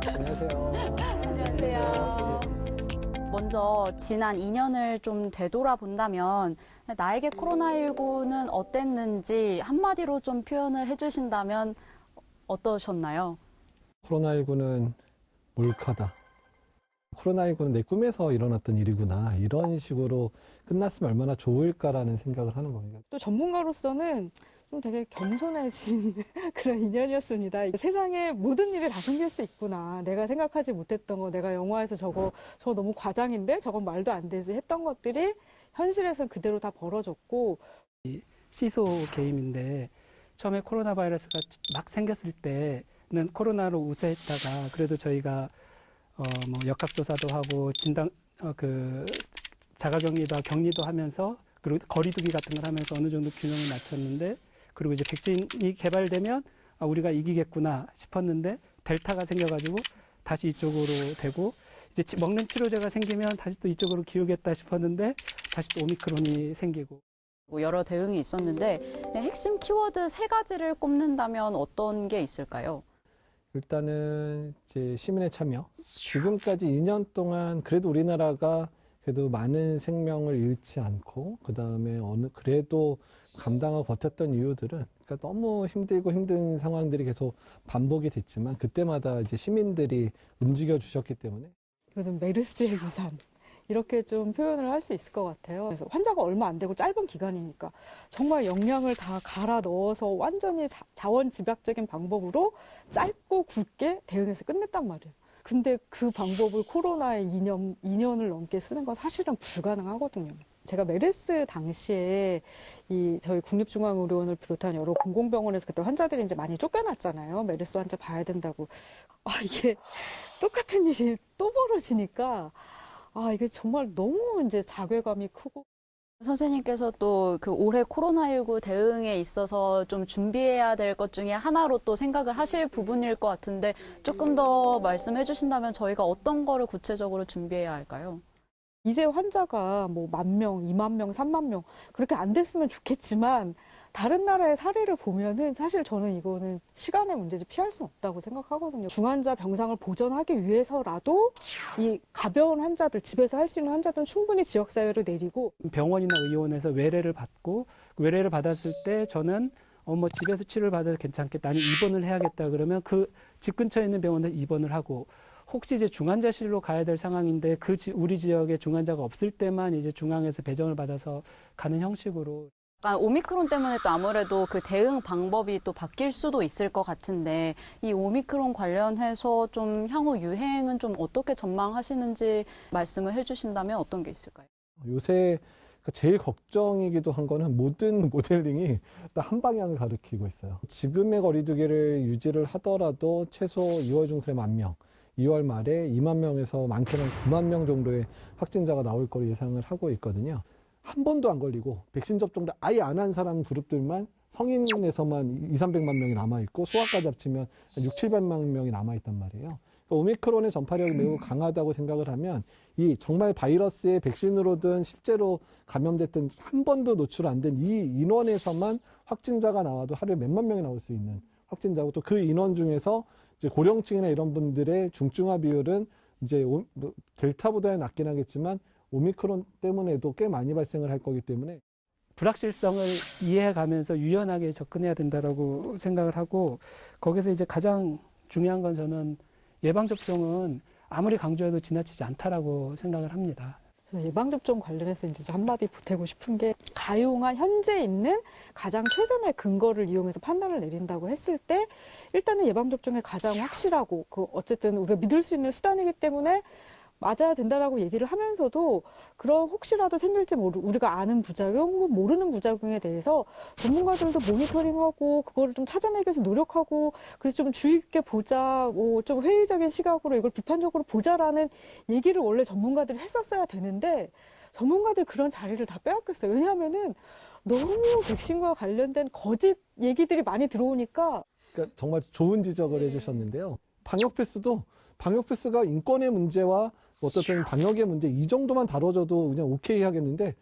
안녕하세요. 안녕하세요. 먼저 지난 2년을 좀 되돌아본다면 나에게 코로나19는 어땠는지 한마디로 좀 표현을 해주신다면 어떠셨나요? 코로나19는 몰카다. 코로나19는 내 꿈에서 일어났던 일이구나. 이런 식으로 끝났으면 얼마나 좋을까라는 생각을 하는 겁니다. 또 전문가로서는 좀 되게 겸손해진 그런 인연이었습니다. 세상에 모든 일이 다 생길 수 있구나. 내가 생각하지 못했던 거, 내가 영화에서 저거 너무 과장인데 저건 말도 안 되지 했던 것들이 현실에서는 그대로 다 벌어졌고. 시소 게임인데 처음에 코로나 바이러스가 막 생겼을 때는 코로나로 우세했다가 그래도 저희가 뭐 역학조사도 하고 진단 자가격리도 격리도 하면서 그리고 거리두기 같은 걸 하면서 어느 정도 균형을 맞췄는데 그리고 이제 백신이 개발되면 우리가 이기겠구나 싶었는데 델타가 생겨가지고 다시 이쪽으로 되고 이제 먹는 치료제가 생기면 다시 또 이쪽으로 기우겠다 싶었는데 다시 또 오미크론이 생기고. 여러 대응이 있었는데 핵심 키워드 3가지를 꼽는다면 어떤 게 있을까요? 일단은 이제 시민의 참여. 지금까지 2년 동안 그래도 우리나라가 그래도 많은 생명을 잃지 않고 그다음에 그래도 감당하고 버텼던 이유들은 그러니까 너무 힘들고 힘든 상황들이 계속 반복이 됐지만 그때마다 이제 시민들이 움직여 주셨기 때문에 이거는 메르스의 유산. 이렇게 좀 표현을 할 수 있을 것 같아요. 그래서 환자가 얼마 안 되고 짧은 기간이니까 정말 역량을 다 갈아 넣어서 완전히 자원집약적인 방법으로 짧고 굵게 대응해서 끝냈단 말이에요. 근데 그 방법을 코로나에 2년을 넘게 쓰는 건 사실은 불가능하거든요. 제가 메르스 당시에 저희 국립중앙의료원을 비롯한 여러 공공병원에서 그때 환자들이 이제 많이 쫓겨났잖아요. 메르스 환자 봐야 된다고. 이게 똑같은 일이 또 벌어지니까 이게 정말 너무 이제 자괴감이 크고. 선생님께서 또 그 올해 코로나19 대응에 있어서 좀 준비해야 될 것 중에 하나로 또 생각을 하실 부분일 것 같은데 조금 더 말씀해 주신다면 저희가 어떤 거를 구체적으로 준비해야 할까요? 이제 환자가 뭐 10,000명, 20,000명, 30,000명 그렇게 안 됐으면 좋겠지만 다른 나라의 사례를 보면은 사실 저는 이거는 시간의 문제지 피할 수는 없다고 생각하거든요. 중환자 병상을 보전하기 위해서라도 이 가벼운 환자들, 집에서 할 수 있는 환자들은 충분히 지역사회로 내리고. 병원이나 의료원에서 외래를 받고 외래를 받았을 때 저는 뭐 집에서 치료를 받아도 괜찮겠다 아니 입원을 해야겠다 그러면 그 집 근처에 있는 병원에 입원을 하고 혹시 이제 중환자실로 가야 될 상황인데 우리 지역에 중환자가 없을 때만 이제 중앙에서 배정을 받아서 가는 형식으로. 오미크론 때문에 또 아무래도 그 대응 방법이 또 바뀔 수도 있을 것 같은데 이 오미크론 관련해서 좀 향후 유행은 좀 어떻게 전망하시는지 말씀을 해주신다면 어떤 게 있을까요? 요새 제일 걱정이기도 한 거는 모든 모델링이 다 한 방향을 가리키고 있어요. 지금의 거리두기를 유지를 하더라도 최소 2월 중순에 10,000명, 2월 말에 2만 명에서 많게는 9만 명 정도의 확진자가 나올 거로 예상을 하고 있거든요. 한 번도 안 걸리고 백신 접종을 아예 안 한 사람 그룹들만 성인에서만 200~300만 명이 남아있고 소아까지 합치면 600~700만 명이 남아있단 말이에요. 그러니까 오미크론의 전파력이 매우 강하다고 생각을 하면 이 정말 바이러스의 백신으로든 실제로 감염됐든 한 번도 노출 안 된 이 인원에서만 확진자가 나와도 하루에 몇만 명이 나올 수 있는 확진자고 또 그 인원 중에서 이제 고령층이나 이런 분들의 중증화 비율은 이제 델타보다는 낮긴 하겠지만 오미크론 때문에도 꽤 많이 발생을 할 거기 때문에 불확실성을 이해해가면서 유연하게 접근해야 된다라고 생각을 하고 거기서 이제 가장 중요한 건 저는 예방접종은 아무리 강조해도 지나치지 않다라고 생각을 합니다. 예방접종 관련해서 이제 한마디 보태고 싶은 게 가용한 현재 있는 가장 최선의 근거를 이용해서 판단을 내린다고 했을 때 일단은 예방접종이 가장 확실하고 어쨌든 우리가 믿을 수 있는 수단이기 때문에 맞아야 된다라고 얘기를 하면서도 그런 혹시라도 생길지 우리가 아는 부작용, 모르는 부작용에 대해서 전문가들도 모니터링하고 그거를 좀 찾아내기 위해서 노력하고 그래서 좀 주의 깊게 보자, 좀 회의적인 시각으로 이걸 비판적으로 보자라는 얘기를 원래 전문가들이 했었어야 되는데 전문가들 그런 자리를 다 빼앗겼어요. 왜냐하면은 너무 백신과 관련된 거짓 얘기들이 많이 들어오니까. 그러니까 정말 좋은 지적을 해주셨는데요. 방역 패스가 인권의 문제와 어떻든 방역의 문제 이 정도만 다뤄줘도 그냥 오케이 하겠는데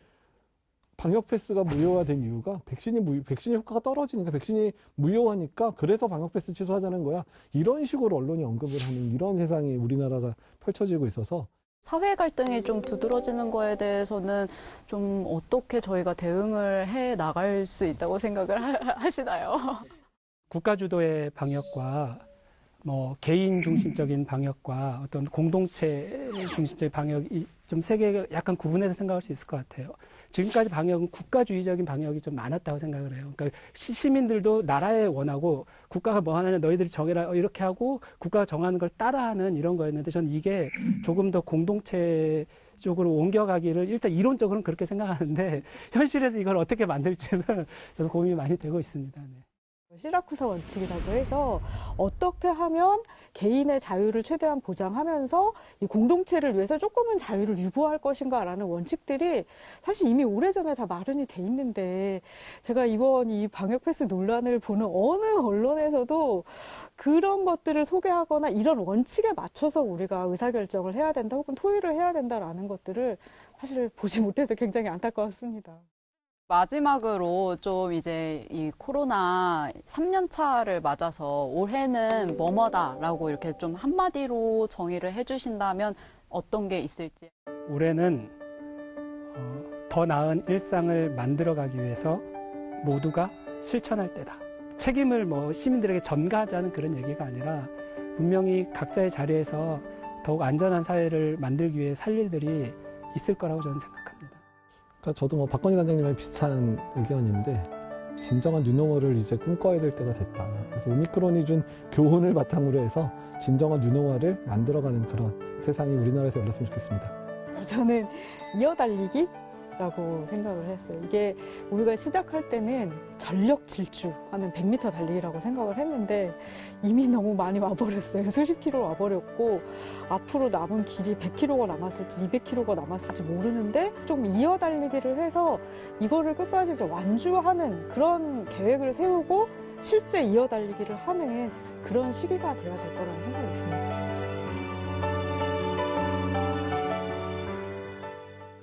방역 패스가 무효화 된 이유가 백신이 효과가 떨어지니까 백신이 무효하니까 그래서 방역 패스 취소하자는 거야. 이런 식으로 언론이 언급을 하는 이런 세상이 우리나라가 펼쳐지고 있어서 사회 갈등이 좀 두드러지는 거에 대해서는 좀 어떻게 저희가 대응을 해 나갈 수 있다고 생각을 하시나요? 국가 주도의 방역과 뭐 개인 중심적인 방역과 어떤 공동체 중심적인 방역이 좀 세 개가 약간 구분해서 생각할 수 있을 것 같아요. 지금까지 방역은 국가주의적인 방역이 좀 많았다고 생각을 해요. 그러니까 시민들도 나라에 원하고 국가가 뭐 하느냐 너희들이 정해라 이렇게 하고 국가가 정하는 걸 따라하는 이런 거였는데 저는 이게 조금 더 공동체 쪽으로 옮겨가기를 일단 이론적으로는 그렇게 생각하는데 현실에서 이걸 어떻게 만들지는 저도 고민이 많이 되고 있습니다. 네. 시라쿠사 원칙이라고 해서 어떻게 하면 개인의 자유를 최대한 보장하면서 이 공동체를 위해서 조금은 자유를 유보할 것인가라는 원칙들이 사실 이미 오래전에 다 마련이 돼 있는데 제가 이번 이 방역 패스 논란을 보는 어느 언론에서도 그런 것들을 소개하거나 이런 원칙에 맞춰서 우리가 의사결정을 해야 된다 혹은 토의를 해야 된다라는 것들을 사실 보지 못해서 굉장히 안타까웠습니다. 마지막으로 좀 이제 이 코로나 3년 차를 맞아서 올해는 뭐뭐다라고 이렇게 좀 한마디로 정의를 해주신다면 어떤 게 있을지. 올해는 더 나은 일상을 만들어가기 위해서 모두가 실천할 때다. 책임을 뭐 시민들에게 전가하자는 그런 얘기가 아니라 분명히 각자의 자리에서 더욱 안전한 사회를 만들기 위해 살 일들이 있을 거라고 저는 생각합니다. 그러니까 저도 뭐 박건희 단장님이랑 비슷한 의견인데 진정한 뉴노멀을 이제 꿈꿔야 될 때가 됐다. 그래서 오미크론이 준 교훈을 바탕으로 해서 진정한 뉴노멀을 만들어가는 그런 세상이 우리나라에서 열렸으면 좋겠습니다. 저는 이어달리기라고 생각을 했어요. 이게 우리가 시작할 때는 전력 질주하는 100m 달리기라고 생각을 했는데 이미 너무 많이 와버렸어요. 수십 킬로 와버렸고 앞으로 남은 길이 100km가 남았을지 200km가 남았을지 모르는데 좀 이어달리기를 해서 이거를 끝까지 이제 완주하는 그런 계획을 세우고 실제 이어달리기를 하는 그런 시기가 돼야 될 거라는 생각이 듭니다.